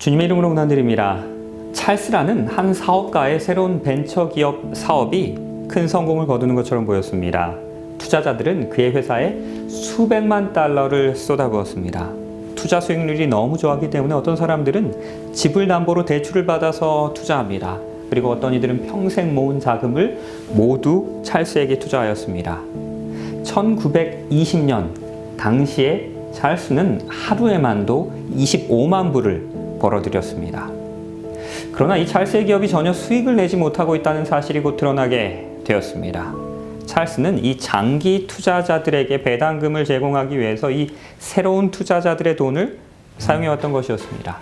주님의 이름으로 문안드립니다. 찰스라는 한 사업가의 새로운 벤처기업 사업이 큰 성공을 거두는 것처럼 보였습니다. 투자자들은 그의 회사에 수백만 달러를 쏟아부었습니다. 투자 수익률이 너무 좋았기 때문에 어떤 사람들은 집을 담보로 대출을 받아서 투자합니다. 그리고 어떤 이들은 평생 모은 자금을 모두 찰스에게 투자하였습니다. 1920년 당시에 찰스는 하루에만도 25만 불을 벌어들였습니다. 그러나 이 찰스의 기업이 전혀 수익을 내지 못하고 있다는 사실이 곧 드러나게 되었습니다. 찰스는 이 장기 투자자들에게 배당금을 제공하기 위해서 이 새로운 투자자들의 돈을 사용해왔던 것이었습니다.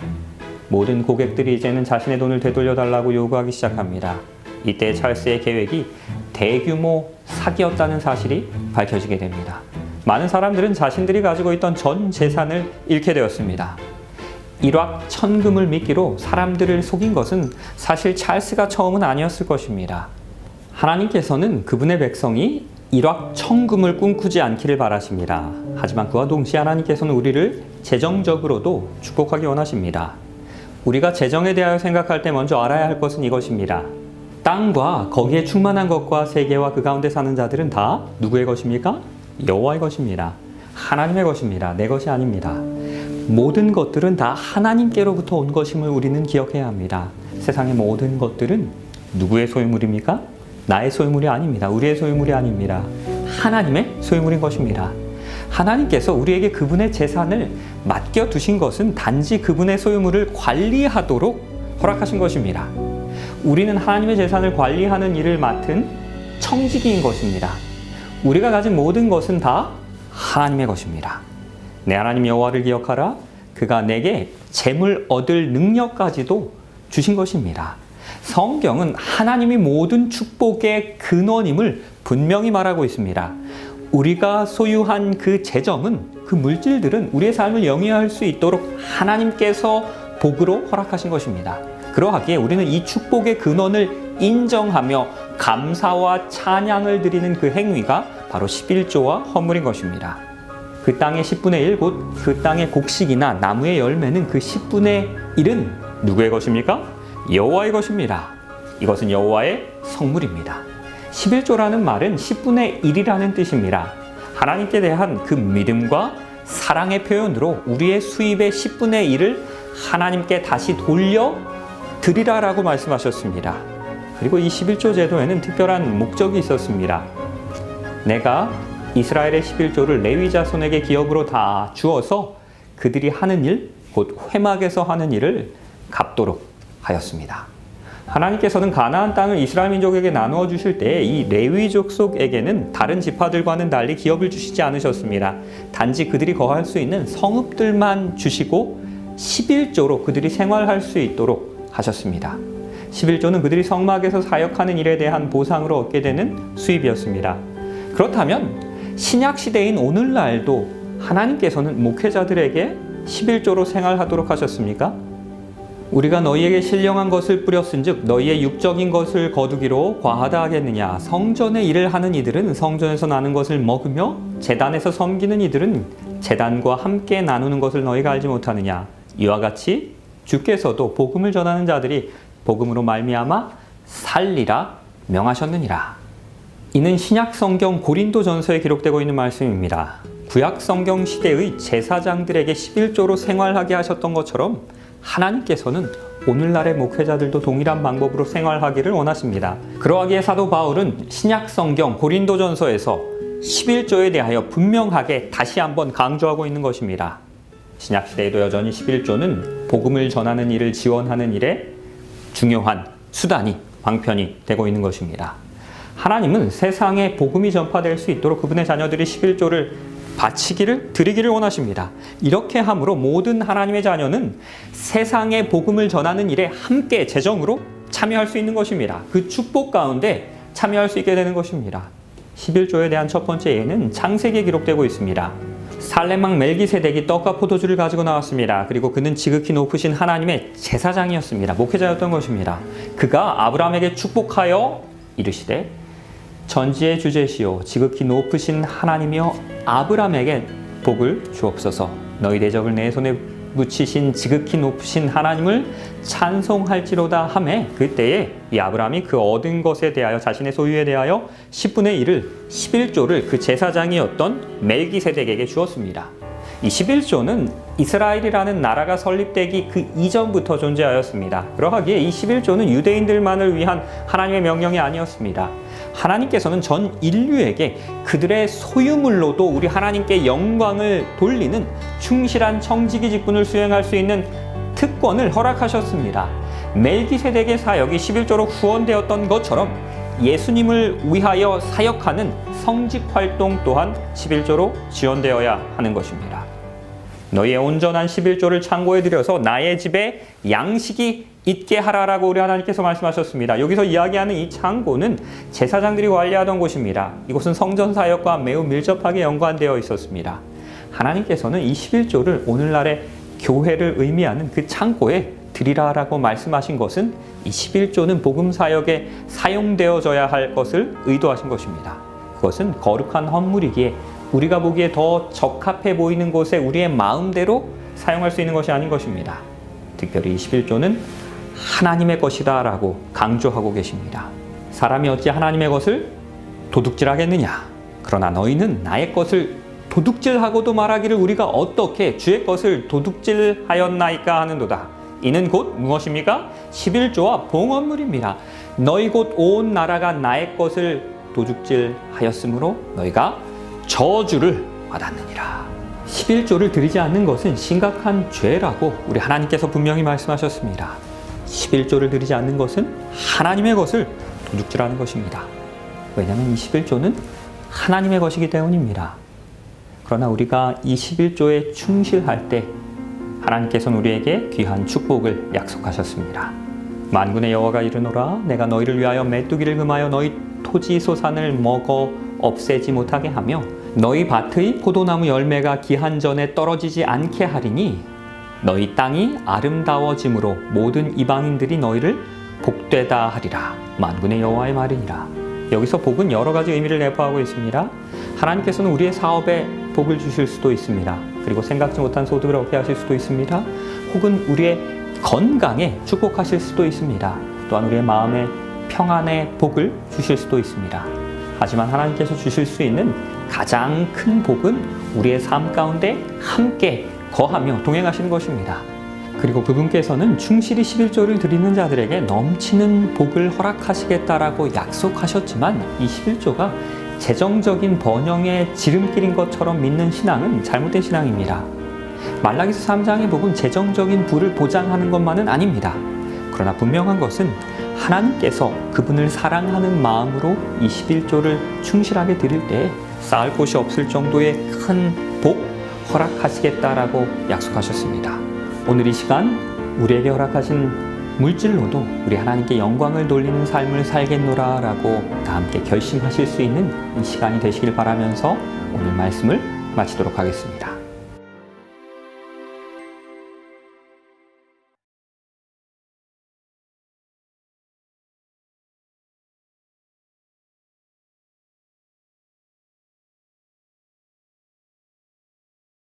모든 고객들이 이제는 자신의 돈을 되돌려달라고 요구하기 시작합니다. 이때 찰스의 계획이 대규모 사기였다는 사실이 밝혀지게 됩니다. 많은 사람들은 자신들이 가지고 있던 전 재산을 잃게 되었습니다. 일확천금을 미끼로 사람들을 속인 것은 사실 찰스가 처음은 아니었을 것입니다. 하나님께서는 그분의 백성이 일확천금을 꿈꾸지 않기를 바라십니다. 하지만 그와 동시에 하나님께서는 우리를 재정적으로도 축복하기 원하십니다. 우리가 재정에 대하여 생각할 때 먼저 알아야 할 것은 이것입니다. 땅과 거기에 충만한 것과 세계와 그 가운데 사는 자들은 다 누구의 것입니까? 여호와의 것입니다. 하나님의 것입니다. 내 것이 아닙니다. 모든 것들은 다 하나님께로부터 온 것임을 우리는 기억해야 합니다. 세상의 모든 것들은 누구의 소유물입니까? 나의 소유물이 아닙니다. 우리의 소유물이 아닙니다. 하나님의 소유물인 것입니다. 하나님께서 우리에게 그분의 재산을 맡겨두신 것은 단지 그분의 소유물을 관리하도록 허락하신 것입니다. 우리는 하나님의 재산을 관리하는 일을 맡은 청지기인 것입니다. 우리가 가진 모든 것은 다 하나님의 것입니다. 내 하나님 여호와를 기억하라. 그가 내게 재물 얻을 능력까지도 주신 것입니다. 성경은 하나님이 모든 축복의 근원임을 분명히 말하고 있습니다. 우리가 소유한 그 재정은, 그 물질들은 우리의 삶을 영위할 수 있도록 하나님께서 복으로 허락하신 것입니다. 그러하기에 우리는 이 축복의 근원을 인정하며 감사와 찬양을 드리는 그 행위가 바로 11조와 헌물인 것입니다. 그 땅의 10분의 1, 곧 그 땅의 곡식이나 나무의 열매는 그 10분의 1은 누구의 것입니까? 여호와의 것입니다. 이것은 여호와의 성물입니다. 11조라는 말은 10분의 1이라는 뜻입니다. 하나님께 대한 그 믿음과 사랑의 표현으로 우리의 수입의 10분의 1을 하나님께 다시 돌려 드리라라고 말씀하셨습니다. 그리고 이 11조 제도에는 특별한 목적이 있었습니다. 내가 이스라엘의 11조를 레위 자손에게 기업으로 다 주어서 그들이 하는 일, 곧 회막에서 하는 일을 갚도록 하였습니다. 하나님께서는 가나안 땅을 이스라엘 민족에게 나누어 주실 때 이 레위 족속에게는 다른 지파들과는 달리 기업을 주시지 않으셨습니다. 단지 그들이 거할 수 있는 성읍들만 주시고 11조로 그들이 생활할 수 있도록 하셨습니다. 11조는 그들이 성막에서 사역하는 일에 대한 보상으로 얻게 되는 수입이었습니다. 그렇다면 신약 시대인 오늘날도 하나님께서는 목회자들에게 11조로 생활하도록 하셨습니까? 우리가 너희에게 신령한 것을 뿌렸은즉 너희의 육적인 것을 거두기로 과하다 하겠느냐. 성전의 일을 하는 이들은 성전에서 나는 것을 먹으며 제단에서 섬기는 이들은 제단과 함께 나누는 것을 너희가 알지 못하느냐. 이와 같이 주께서도 복음을 전하는 자들이 복음으로 말미암아 살리라 명하셨느니라. 이는 신약 성경 고린도전서에 기록되고 있는 말씀입니다. 구약 성경 시대의 제사장들에게 11조로 생활하게 하셨던 것처럼 하나님께서는 오늘날의 목회자들도 동일한 방법으로 생활하기를 원하십니다. 그러하기에 사도 바울은 신약 성경 고린도전서에서 11조에 대하여 분명하게 다시 한번 강조하고 있는 것입니다. 신약 시대에도 여전히 11조는 복음을 전하는 일을 지원하는 일에 중요한 수단이, 방편이 되고 있는 것입니다. 하나님은 세상에 복음이 전파될 수 있도록 그분의 자녀들이 11조를 드리기를 원하십니다. 이렇게 함으로 모든 하나님의 자녀는 세상에 복음을 전하는 일에 함께 재정으로 참여할 수 있는 것입니다. 그 축복 가운데 참여할 수 있게 되는 것입니다. 11조에 대한 첫 번째 예는 창세기에 기록되고 있습니다. 살렘왕 멜기세덱이 떡과 포도주를 가지고 나왔습니다. 그리고 그는 지극히 높으신 하나님의 제사장이었습니다. 목회자였던 것입니다. 그가 아브라함에게 축복하여 이르시되 전지의 주제시오 지극히 높으신 하나님이여 아브라함에게 복을 주옵소서. 너희 대적을 내 손에 묻히신 지극히 높으신 하나님을 찬송할지로다 하매 그때에 이 아브라함이 그 얻은 것에 대하여 자신의 소유에 대하여 10분의 1을 11조를 그 제사장이었던 멜기세덱에게 주었습니다. 이 11조는 이스라엘이라는 나라가 설립되기 그 이전부터 존재하였습니다. 그러하기에 이 11조는 유대인들만을 위한 하나님의 명령이 아니었습니다. 하나님께서는 전 인류에게 그들의 소유물로도 우리 하나님께 영광을 돌리는 충실한 청지기 직분을 수행할 수 있는 특권을 허락하셨습니다. 멜기세덱의 사역이 11조로 후원되었던 것처럼 예수님을 위하여 사역하는 성직 활동 또한 11조로 지원되어야 하는 것입니다. 너희의 온전한 11조를 창고에 들여서 나의 집에 양식이 있게 하라라고 우리 하나님께서 말씀하셨습니다. 여기서 이야기하는 이 창고는 제사장들이 관리하던 곳입니다. 이곳은 성전 사역과 매우 밀접하게 연관되어 있었습니다. 하나님께서는 이 11조를 오늘날의 교회를 의미하는 그 창고에 드리라라고 말씀하신 것은 이 11조는 복음 사역에 사용되어져야 할 것을 의도하신 것입니다. 그것은 거룩한 헌물이기에 우리가 보기에 더 적합해 보이는 곳에 우리의 마음대로 사용할 수 있는 것이 아닌 것입니다. 특별히 이 11조는 하나님의 것이다 라고 강조하고 계십니다. 사람이 어찌 하나님의 것을 도둑질하겠느냐? 그러나 너희는 나의 것을 도둑질하고도 말하기를 우리가 어떻게 주의 것을 도둑질하였나이까 하는도다. 이는 곧 무엇입니까? 11조와 봉헌물입니다. 너희 곧 온 나라가 나의 것을 도둑질하였으므로 너희가 저주를 받았느니라. 11조를 드리지 않는 것은 심각한 죄라고 우리 하나님께서 분명히 말씀하셨습니다. 11조를 드리지 않는 것은 하나님의 것을 도둑질하는 것입니다. 왜냐하면 이 11조는 하나님의 것이기 때문입니다. 그러나 우리가 이 11조에 충실할 때 하나님께서는 우리에게 귀한 축복을 약속하셨습니다. 만군의 여호와가 이르노라 내가 너희를 위하여 메뚜기를 금하여 너희 토지 소산을 먹어 없애지 못하게 하며 너희 밭의 포도나무 열매가 기한 전에 떨어지지 않게 하리니 너희 땅이 아름다워짐으로 모든 이방인들이 너희를 복되다 하리라. 만군의 여호와의 말이니라. 여기서 복은 여러 가지 의미를 내포하고 있습니다. 하나님께서는 우리의 사업에 복을 주실 수도 있습니다. 그리고 생각지 못한 소득을 얻게 하실 수도 있습니다. 혹은 우리의 건강에 축복하실 수도 있습니다. 또한 우리의 마음의 평안에 복을 주실 수도 있습니다. 하지만 하나님께서 주실 수 있는 가장 큰 복은 우리의 삶 가운데 함께 거하며 동행하시는 것입니다. 그리고 그분께서는 충실히 11조를 드리는 자들에게 넘치는 복을 허락하시겠다라고 약속하셨지만 이 11조가 재정적인 번영의 지름길인 것처럼 믿는 신앙은 잘못된 신앙입니다. 말라기서 3장의 복은 재정적인 부를 보장하는 것만은 아닙니다. 그러나 분명한 것은 하나님께서 그분을 사랑하는 마음으로 이 11조를 충실하게 드릴 때 쌓을 곳이 없을 정도의 큰 복 허락하시겠다라고 약속하셨습니다. 오늘 이 시간 우리에게 허락하신 물질로도 우리 하나님께 영광을 돌리는 삶을 살겠노라 라고 다 함께 결심하실 수 있는 이 시간이 되시길 바라면서 오늘 말씀을 마치도록 하겠습니다.